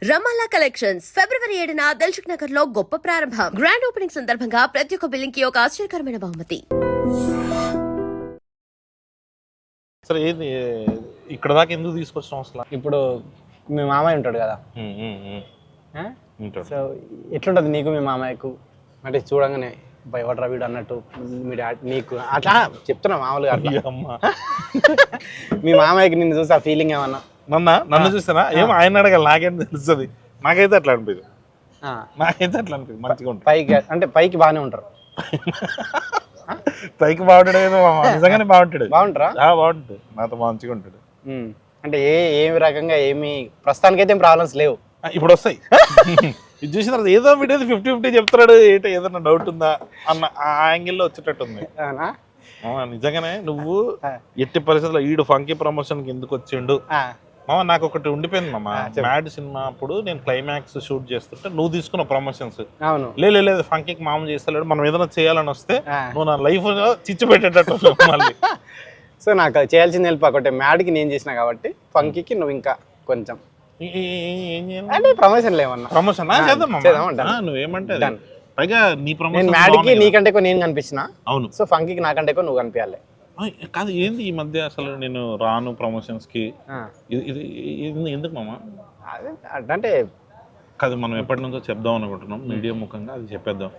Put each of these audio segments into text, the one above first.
రమాలా collections ఫిబ్రవరి 7న దిల్సుఖ్ నగర్ లో గొప్ప ప్రారంభం. గ్రాండ్ ఓపెనింగ్ సందర్భంగా ప్రతి ఒక్క బిల్లింగ్ కి ఒక ఆశ్చర్యకరమైన బహుమతి. సరే ఏంది ఇక్కడ దాకా ఎందుకు తీసుకొచ్చాం అసలు? ఇప్పుడు మీ మామయ్య ఉంటాడు కదా, సో ఎట్లుంటుంది నీకు మీ మామయ్యకు? అంటే చూడంగానే భయపడరా వీడు అన్నట్టు మీ డాడీ నీకు అట్లా చెప్తున్నా మామూలుగా అట్లా. మీ మామయ్యకి నిన్ను చూసి ఆ ఫీలింగ్ ఏమన్నా? నన్ను చూస్తానా? ఏమో ఆయన అడగాలి, నాకేం తెలుస్తుంది. నాకైతే అట్లా అనిపిదు, నాకైతే అట్లా అనిపిదు. మంచిగా ఉంటుంది పైకి, అంటే పైకి బాగానే ఉంటారు. పైకి బాగుంటాడు ఏదో నిజంగానే బాగుంటాడు. బాగుంటారా? బాగుంటాడు, నాతో మంచిగా ఉంటాడు. అంటే ఏమి రకంగా ఏమి ప్రస్తుతానికైతే ఏం ప్రాబ్లమ్స్ లేవు. ఇప్పుడు వస్తాయి. ఇది చూసిన తర్వాత ఏదో వీడియో 50-50 చెప్తున్నాడు. ఏంటో ఏదన్నా డౌట్ ఉందా అన్న ఆ యాంగిల్లో వచ్చేటట్టు ఉంది. నిజంగానే నువ్వు ఎట్టి పరిస్థితుల్లో ఈడు ఫంకీ ప్రమోషన్ కి ఎందుకు వచ్చిండు మామ? నాకు ఒకటి ఉండిపోయింది మామ. మ్యాడ్ సినిమా అప్పుడు నేను క్లైమాక్స్ షూట్ చేస్తుంటే నువ్వు తీసుకున్న ప్రమోషన్స్ లేదు ఫంకీకి మామ చేస్తలేడు, మనం ఏదైనా చేయాలని వస్తే నువ్వు నా లైఫ్ చిచ్చు పెట్టేటట్టు మళ్ళీ. సో నాకు చేయాల్సింది హెల్ప్ ఒకటి, మ్యాడ్కి నేను చేసిన కాబట్టి ఫంకీకి నువ్వు ఇంకా కొంచెం ఏం చేయాలి అంటే ప్రమోషన్లు ఏమన్నా ప్రమోషన్ నువ్వేమంటే పైగా నీ ప్రమోషన్ మ్యాడ్కి నీకంటే ఎక్కువ నేను కనిపించిన. అవును. సో ఫంకీకి నాకంటే ఎక్కువ నువ్వు కనిపించాలి. కాదు ఏంది ఈ మధ్య అసలు నేను రాను ప్రమోషన్స్ కి, ఇది ఎందుకు మామ? అంటే కాదు, మనం ఎప్పటి నుంచో చెప్దాం అనుకుంటున్నాం మీడియా ముఖంగా, అది చెప్పేద్దాం.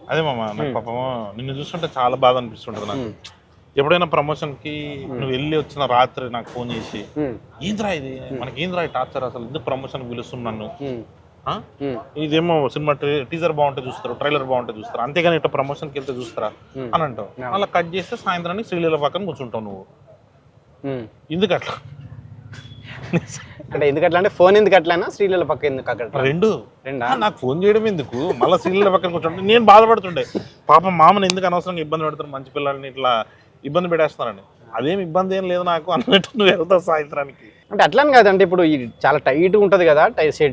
అదే మామ, నాకు పాపం నిన్ను చూస్తుంటే చాలా బాధ అనిపిస్తుంటది నాకు. ఎప్పుడైనా ప్రమోషన్ కి నువ్వు వెళ్ళి వచ్చిన రాత్రి నాకు ఫోన్ చేసి ఏంద్రా ఇది మనకి ఏంద్రా టార్చర్, అసలు ఎందుకు ప్రమోషన్ పిలుస్తున్నాను, ఇదేమో సినిమా టీజర్ బాగుంటే చూస్తారు, ట్రైలర్ బాగుంటే చూస్తారు, అంతేగాని ఇట్లా ప్రమోషన్కి వెళ్తే చూస్తారా అని అంటావు. అలా కట్ చేస్తే సాయంత్రానికి శ్రీలీల పక్కన కూర్చుంటావు నువ్వు. ఎందుకు అట్లా? అంటే ఎందుకు అట్లా అంటే ఫోన్ ఎందుకు అట్లా, శ్రీలీల పక్క ఎందుకు అక్కడ? రెండా? నాకు ఫోన్ చేయడం ఎందుకు, మళ్ళీ శ్రీలీల పక్కన కూర్చుంటే నేను బాధపడుతుండే. పాపం మామని ఎందుకు అనవసరంగా ఇబ్బంది పెడతారు, మంచి పిల్లల్ని ఇట్లా ఇబ్బంది పెట్టేస్తున్నారని. అదేం ఇబ్బంది ఏం లేదు నాకు అన్నట్టు నువ్వు వెళ్తావు సాయంత్రానికి. అంటే అట్లని కాదంటే ఇప్పుడు చాలా టైట్ ఉంటుంది కదా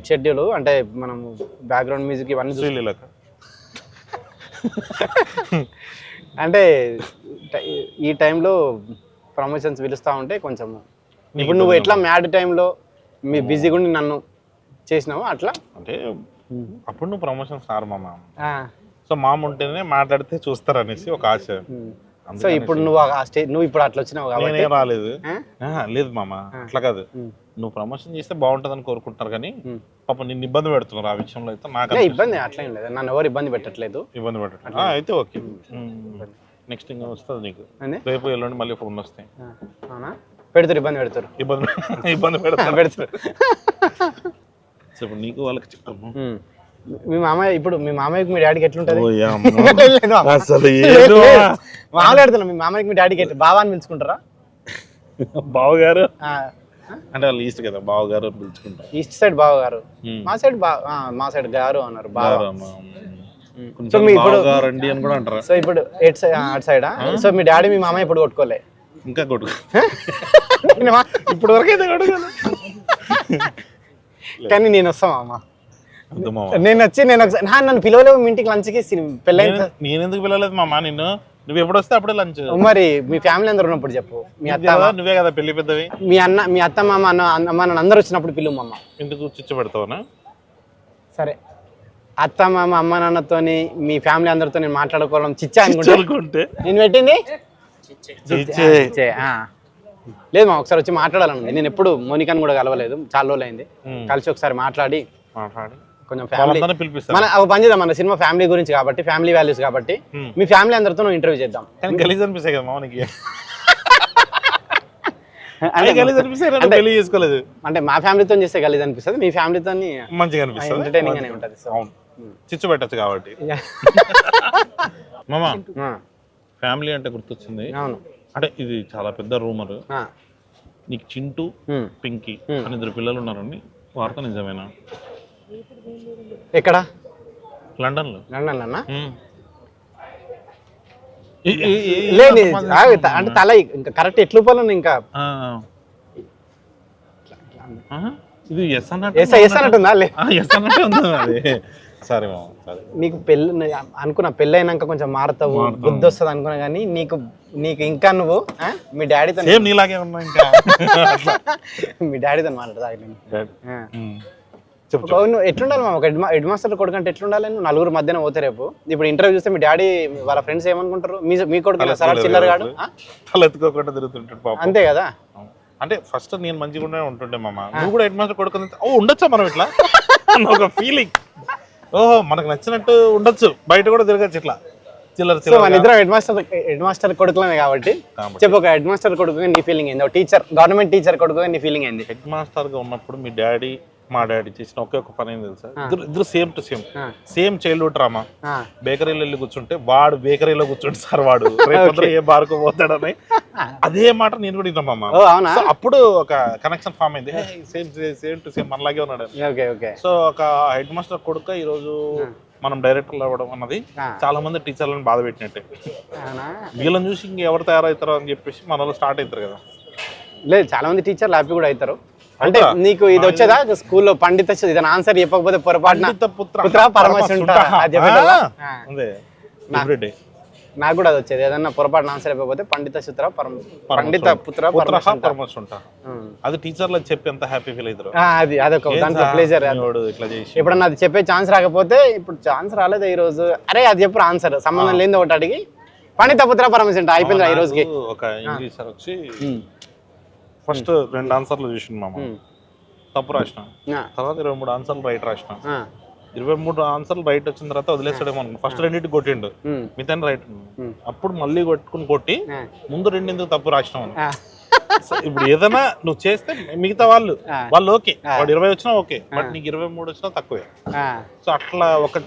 షెడ్యూల్, అంటే మనం బ్యాక్గ్రౌండ్ మ్యూజిక్ ఇవన్నీ శ్రీలీలక అంటే ఈ టైంలో ప్రమోషన్స్ పిలుస్తూ ఉంటే కొంచెం, ఇప్పుడు నువ్వు ఎట్లా మ్యాడ్ టైంలో మీ బిజీగా ఉండి నన్ను చేసినావు అట్లా. అంటే అప్పుడు నువ్వు ప్రమోషన్స్ రారు మామ, సో మామ ఉంటేనే మాట్లాడితే చూస్తారు అనేసి ఒక ఆశ. సో ఇప్పుడు నువ్వు నువ్వు ఇప్పుడు అట్లా వచ్చినావు కాబట్టి రాలేదు. లేదు మామ, అట్లా కాదు. నువ్వు ప్రమోషన్ చేస్తే బాగుంటుందని కోరుకుంటున్నారు కానీ పాపం నిన్ను ఇబ్బంది పెడుతున్నారు ఆ విషయంలో. అయితే నాకు ఇబ్బంది అట్లేం లేదు, నన్ను ఎవరు ఇబ్బంది పెట్టట్లేదు. ఇబ్బంది పెట్టట్లేదు అయితే ఓకే. నెక్స్ట్ ఇంకా వస్తుంది నీకు, రేపు ఎల్లుండి మళ్ళీ ఫోన్ వస్తాయి. పెడతారు, ఇబ్బంది పెడతారు, ఇబ్బంది పెడతారు. ఇప్పుడు నీకు వాళ్ళకి చెప్తాము. మీ మామయ్య, ఇప్పుడు మీ మామయ్యకి మీ డాడీకి ఎట్లుంటది? మాట్లాడుతున్నా, మీ మామయ్యకి మీ డాడీకి బావా అని పిలుచుకుంటారా? బావగారు అంటే వాళ్ళు ఈస్ట్ కదా, బావగారు పిలుచుకుంటారు. ఈస్ట్ సైడ్ బావగారు, మా సైడ్ గారు అన్నారు. బావ. సో మీ ఇప్పుడు రండి అని కూడా అంటారా? సో ఇప్పుడు అటు సైడా? సో మీ డాడీ మీ మామయ్య ఇప్పుడు కొట్టుకోలే? ఇంకా కొట్టుకో ఇప్పుడు వరకు అయితే కొట్టుకోలే. కానీ నేను వస్తామా అమ్మా, నేను వచ్చి నేను ఒకసారి నన్ను పిలవలేవు మీ ఇంటికి లంచ్కి, పెళ్ళైంది. నేను ఎందుకు పిలవలేదు మామ నిన్ను? నువ్వు ఎప్పుడు వస్తే అప్పుడే లంచ్. మరి మీ ఫ్యామిలీ అందరు ఉన్నప్పుడు చెప్పు. మీ అత్త, నువ్వే కదా పెళ్లి పెద్దవి. మీ అత్త మామ అమ్మ నన్ను అందరు వచ్చినప్పుడు పిలువు మమ్మ. ఎందుకు చిచ్చు పెడతావనా? సరే, అత్త మామ అమ్మ నాన్నతోని మీ ఫ్యామిలీ అందరితో నేను మాట్లాడుకోవడం చిచ్చా అనుకుంటే నేను పెట్టింది లేదు మా. ఒకసారి వచ్చి మాట్లాడాలనుంది. నేను ఎప్పుడు మోనికాని కూడా కలవలేదు, చాలా రోజులు అయింది. కలిసి ఒకసారి మాట్లాడి కొంచెం ఫ్యామిలీ మన పని చేద్దాం. మన సినిమా ఫ్యామిలీ గురించి కాబట్టి, ఫ్యామిలీ వాల్యూస్ కాబట్టి మీ ఫ్యామిలీ అందరితో నువ్వు ఇంటర్వ్యూ చేద్దాం. గలీజ్ అనిపిస్తాయి కదా మామకి, చేసుకోలేదు అంటే మా ఫ్యామిలీతో చేస్తే గలీజ్ అనిపిస్తుంది, మీ ఫ్యామిలీతో మంచిగా అనిపిస్తుంది, ఎంటర్టైనింగ్ గానే ఉంటుంది. చిచ్చు పెట్టచ్చు కాబట్టి. మామ ఫ్యామిలీ అంటే గుర్తొచ్చింది. అవును, అంటే ఇది చాలా పెద్ద రూమర్. నీకు చింటూ పింకీ అని 2 పిల్లలు ఉన్నారని వార్త నిజమేనా? ఎక్కడ? లండన్ లో. లండన్ అన్నా? లేదు అంటే తల ఇంకా కరెక్ట్ ఎట్లు పోలను ఇంకా ఇది ఎస్ అన్నట్టుందా? సరే నీకు పెళ్ళి అనుకున్నా, పెళ్ళి అయినాక కొంచెం మారుతావు, బుద్ధి వస్తుంది అనుకున్నా, కానీ నీకు ఇంకా నువ్వు మీ డాడీతో నీలాగే ఉన్నా ఇంకా మీ డాడీతో మాట్లాడదా? చెప్పు నువ్వు ఎట్లుండాలి మా ఒక హెడ్ మాస్టర్ కొడుకు అంటే ఎట్లుండాలి? నువ్వు నలుగురు మధ్యన పోతే రేపు ఇప్పుడు ఇంటర్వ్యూ చూస్తే మీ డాడీ వాళ్ళ ఫ్రెండ్స్ ఏమనుకుంటారు? మీ కొడుకు సార్ చిల్లర గాడు తలెత్తుకోకుండా తిరుగుతుంటాడు పాపం. అంతే కదా. అంటే ఫస్ట్ నేను మంచిగా ఉంటుండే మామ, నువ్వు కూడా హెడ్ మాస్టర్ కొడుకు ఉండొచ్చా మనం ఇట్లా ఒక ఫీలింగ్. ఓహో మనకు నచ్చినట్టు ఉండొచ్చు, బయట కూడా తిరగచ్చు ఇట్లా చిల్లర సో మన ఇద్దరం హెడ్ మాస్టర్ కొడుకులమే కాబట్టి చెప్పు, ఒక హెడ్ మాస్టర్ కొడుకుగా నీ ఫీలింగ్ ఏంది? టీచర్, గవర్నమెంట్ టీచర్ కొడుకుగా నీ ఫీలింగ్ ఏంది? హెడ్ మాస్టర్ గా ఉన్నప్పుడు మీ డాడీ మా డాడీ చేసిన ఒకే ఒక పని ఏం తెలుసా? ఇద్దరు same to same childhood drama. బేకరీలో వెళ్ళి కూర్చుంటే వాడు బేకరీలో కూర్చుంటే సార్ వాడు రేపు ఏ బార్కు పోతాడని అదే మాట నేను కూడా విన్నామమ్మా. అప్పుడు ఒక కనెక్షన్ ఫామ్ అయింది, సేమ్ టు సేమ్ మనలాగే ఉన్నాడు. సో ఒక హెడ్ మాస్టర్ కొడుకు ఈ రోజు మనం డైరెక్టర్లు అవ్వడం అన్నది చాలా మంది టీచర్లను బాధ పెట్టినట్టే. వీళ్ళని చూసి ఇంకెవరు తయారవుతారో అని చెప్పేసి మన వాళ్ళు స్టార్ట్ అవుతారు కదా. లేదు, చాలా మంది టీచర్లు హ్యాపీ కూడా అవుతారు. అంటే నీకు ఇది వచ్చేదా స్కూల్లో పండిత ఇదని ఆన్సర్ చెప్పకపోతే పొరపాటున పుత్ర పరమశివుడా నాకు కూడా అది వచ్చేది. ఏదన్నా పొరపాటున ఆన్సర్ చెప్పకపోతే పండిత సూత్ర పండిత పుత్ర పరమశివుడా. అది టీచర్లు చెప్పి ఎంత హ్యాపీ ఫీల్ అవుతారు. అది అదొక దాంట్లో ప్లేజర్. ఎప్పుడన్నా అది చెప్పే ఛాన్స్ రాకపోతే, ఇప్పుడు ఛాన్స్ రాలేదు ఈ రోజు, అరే అది చెప్పు ఆన్సర్ సంబంధం లేని ఒకటి అడిగి పండిత పుత్ర పరమశివుడా అయిపోయింది ఈ రోజుకి. ఒక ఇంగ్లీష్ సార్ వచ్చి ఫస్ట్ 2 ఆన్సర్లు చూసిన మామ, తప్పు రాసిన. తర్వాత 23 ఆన్సర్లు రైట్ రాసిన. 23 ఆన్సర్లు రైట్ వచ్చిన తర్వాత వదిలేస్తాడేమో అనుకున్నా. ఫస్ట్ 2 కొట్టిండు, మిగతా రైట్. అప్పుడు మళ్ళీ కొట్టి ముందు 2 ఎందుకు తప్పు రాసినాం. ఇప్పుడు ఏదైనా నువ్వు చేస్తే మిగతా వాళ్ళు ఓకే, వాడు 20 వచ్చినా ఓకే, బట్ నీకు 23 వచ్చినా తక్కువే. సో అట్లా ఒక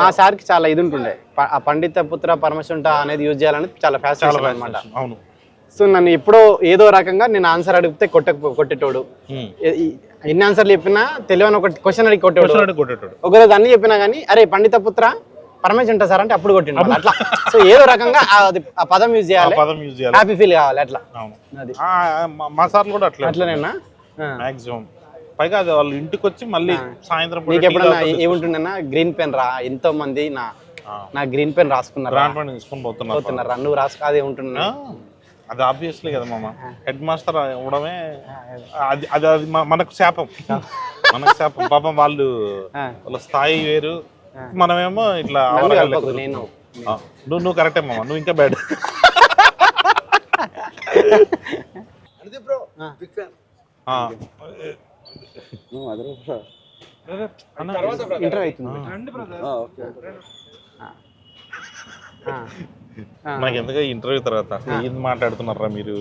మా సార్కి చాలా ఇది ఉంటుండే, ఆ పండిత పుత్ర పరమశివుడా అనేది యూజ్ చేయాలని చాలా ఫ్యాషన్ అనమాట. అవును. సో నన్ను ఎప్పుడో ఏదో రకంగా నేను ఆన్సర్ అడిగితే కొట్టేటోడు. ఎన్ని ఆన్సర్లు చెప్పినా తెలియని ఒక క్వశ్చన్ అడిగి కొట్టేటోడు. ఒకరోజు అన్ని చెప్పినా కానీ అరే పండిత పుత్ర పరమేశ్వర సార్ అంటే అప్పుడు కొట్టిండు అట్లా. సో ఏదో రకంగా ఆ పదం యూజ్ చేయాలి, హ్యాపీ ఫీల్ కావాలి అట్లా. అది మా సార్లు కూడా అట్లనేనా మాక్సిమం. పైగా అది వాళ్ళు ఇంటికి వచ్చి మళ్ళీ సాయంత్రం నీకు ఎప్పుడన్నా ఏముంటుండేనా, గ్రీన్ పెన్ రా, ఎంతో మంది నా గ్రీన్ పెన్ రాసుకున్నారు, నువ్వు రాసు అదే ఉంటున్నా. అది ఆబ్వియస్లీ కదా మామ, హెడ్ మాస్టర్ ఇవ్వడమే అది మనకు శాపం. పాపం వాళ్ళ స్థాయి వేరు, మనమేమో ఇట్లా. నువ్వు కరెక్టే మామ, నువ్వు ఇంకా బ్యాడ్. నాకు ఎందుకు ఇంటర్వ్యూ తర్వాత ఏం మాట్లాడుతున్నారా మీరు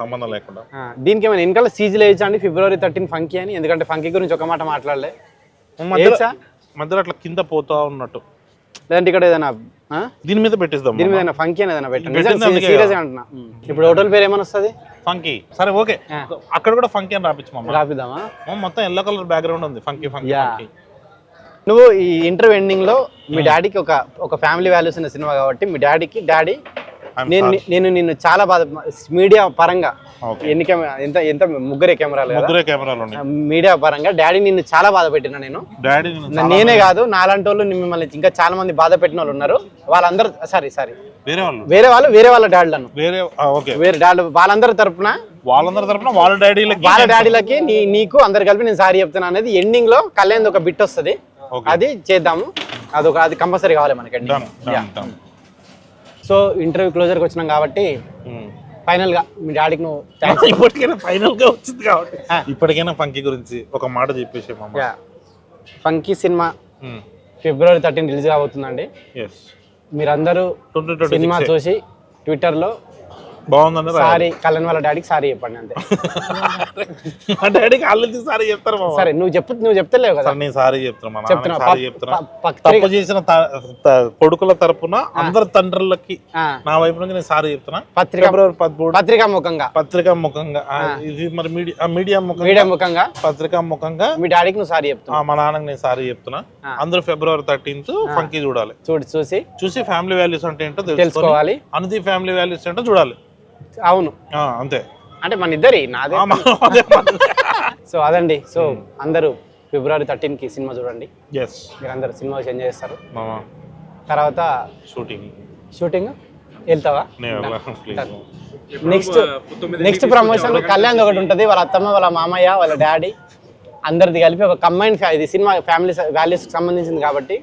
సంబంధం లేకుండా? దీనికి ఏమైనా వెనకాల సీజీలు వేయచ్చా అండి? February 13 ఫంకీ అని, ఎందుకంటే ఫంకీ గురించి ఒక మాట మాట్లాడలే మధ్యలో అట్లా కింద పోతా ఉన్నట్టు, లేదంటే ఇక్కడ ఏదైనా దీని మీద పెట్టిస్తాం, దీని మీద ఫంకీ అని ఏదైనా పెట్టండి. సీరియస్ గా అంటున్నా. ఇప్పుడు హోటల్ పేరు ఏమైనా వస్తుంది? ఫంకీ. సరే ఓకే, అక్కడ కూడా ఫంకీ అని రాపిద్దామా? మొత్తం ఎల్లో కలర్ బ్యాక్గ్రౌండ్ ఉంది, ఫంకీ ఫంకీ. నువ్వు ఈ ఇంటర్వ్యూ ఎండింగ్ లో మీ డాడీకి ఒక ఫ్యామిలీ వాల్యూస్ ఉన్న సినిమా కాబట్టి మీ డాడీ నేను నిన్ను చాలా బాధ, మీడియా పరంగా ఎంత ముగ్గురే కెమెరాలు మీడియా పరంగా డాడీ నిన్ను చాలా బాధ పెట్టినా నేనే కాదు, నాలాంటి వాళ్ళు మిమ్మల్ని ఇంకా చాలా మంది బాధ పెట్టిన వాళ్ళు ఉన్నారు. వాళ్ళందరూ వేరే వాళ్ళ డాడీలను వేరే డాడీ వాళ్ళందరి తరపున వాళ్ళ డాడీలకి నీకు అందరు కలిపి నేను సారీ చెప్తున్నా అనేది ఎండింగ్ లో కళ్యాణ్ ఒక బిట్ వస్తుంది, అది చేద్దాము. అది కంపల్సరీ కావాలి మనకి. సో ఇంటర్వ్యూ క్లోజర్కి వచ్చినాం కాబట్టి ఫైనల్ గా మీ డాడీకి నువ్వు ఫైనల్ గా వచ్చింది కాబట్టి ఇప్పటికైనా ఫంకీ గురించి ఒక మాట చెప్పేసి. ఫంకీ సినిమా February 13 రిలీజ్ కాబోతుందండి. మీరందరూ సినిమా చూసి ట్విట్టర్ లో బాగుందండి సారీ కళ్యాణ్ వాళ్ళ డాడీకి సారీ చెప్పండి అంతే. డాడీకి ఆల్రెడీ సారీ చెప్తారు. సరే నువ్వు చెప్తలేవు కదా, నేను సారీ చెప్తున్నా. తప్పు చేసిన కొడుకుల తరపున అందరి తండ్రులకి నా వైపు నుంచి నేను సారీ చెప్తున్నా. February 13 పత్రికా ముఖంగా ఇది మరి మీడియా ముఖంగా పత్రికా ముఖంగా మీ డాడీకి నువ్వు సారీ చెప్తున్నా, మా నాన్నకి నేను సారీ చెప్తున్నా. అందరూ February 13 ఫంకీ చూడాలి. చూసి ఫ్యామిలీ వాల్యూస్ అంటే ఏంటో తెలుసుకోవాలి, అనుది ఫ్యామిలీ వాల్యూస్ ఏంటో చూడాలి. అవును అంతే, అంటే మన ఇద్దరి నాదే. సో అదండి. సో అందరూ February 13 కి సినిమా చూడండి. మీరు అందరు సినిమా ఎంజాయ్ చేస్తారు. తర్వాత షూటింగ్ వెళ్తావా? నెక్స్ట్ ప్రమోషన్ కళ్యాణ్ ఒకటి ఉంటది, వాళ్ళ అత్తమ్మ వాళ్ళ మామయ్య వాళ్ళ డాడీ అందరిది కలిపి ఒక కంబైన్ ఇది సినిమా ఫ్యామిలీ వాల్యూస్ సంబంధించింది కాబట్టి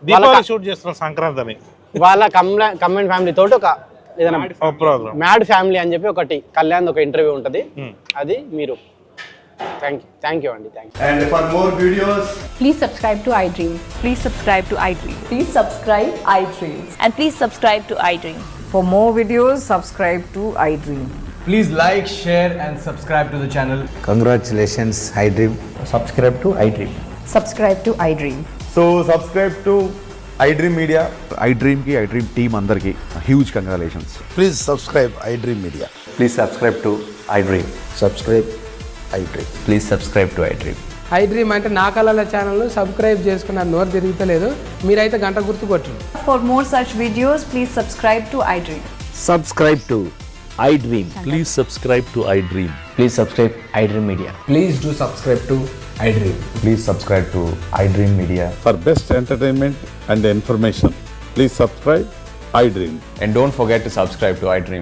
దీపావళి షూట్ చేస్తున్నాం సంక్రాంతి అని వాళ్ళ కంబైన్ ఫ్యామిలీ తోటి ఒక ఏదైనా ప్రోగ్రామ్ మ్యాడ్ ఫ్యామిలీ అని చెప్పి ఒకటి కళ్యాణ్ ఒక ఇంటర్వ్యూ ఉంటుంది. అది మీరు థ్యాంక్ యూ అండి. Thank you. And for more videos, Please subscribe to iDream. Please subscribe to iDream. Please subscribe iDream. And please subscribe to iDream. For more videos, subscribe to iDream. please like, share, and subscribe to the channel. Congratulations, iDream. Subscribe to iDream. Subscribe to iDream. So subscribe to iDream Media. iDream ki iDream team andarki huge congratulations. Please subscribe iDream Media. Please subscribe to iDream. Subscribe iDream. Please subscribe to iDream. iDream అంటే నా కళల channel subscribe చేసుకున్న నోరు తిరుగుతలేదు, మీరైతే గంట గుర్తు కొట్టండి. For more such videos, please subscribe to iDream. Subscribe to iDream. Please subscribe to iDream. Please subscribe iDream Media. Please do subscribe to iDream. Please subscribe to iDream Media. For best entertainment and information, please subscribe iDream. And don't forget to subscribe to iDream.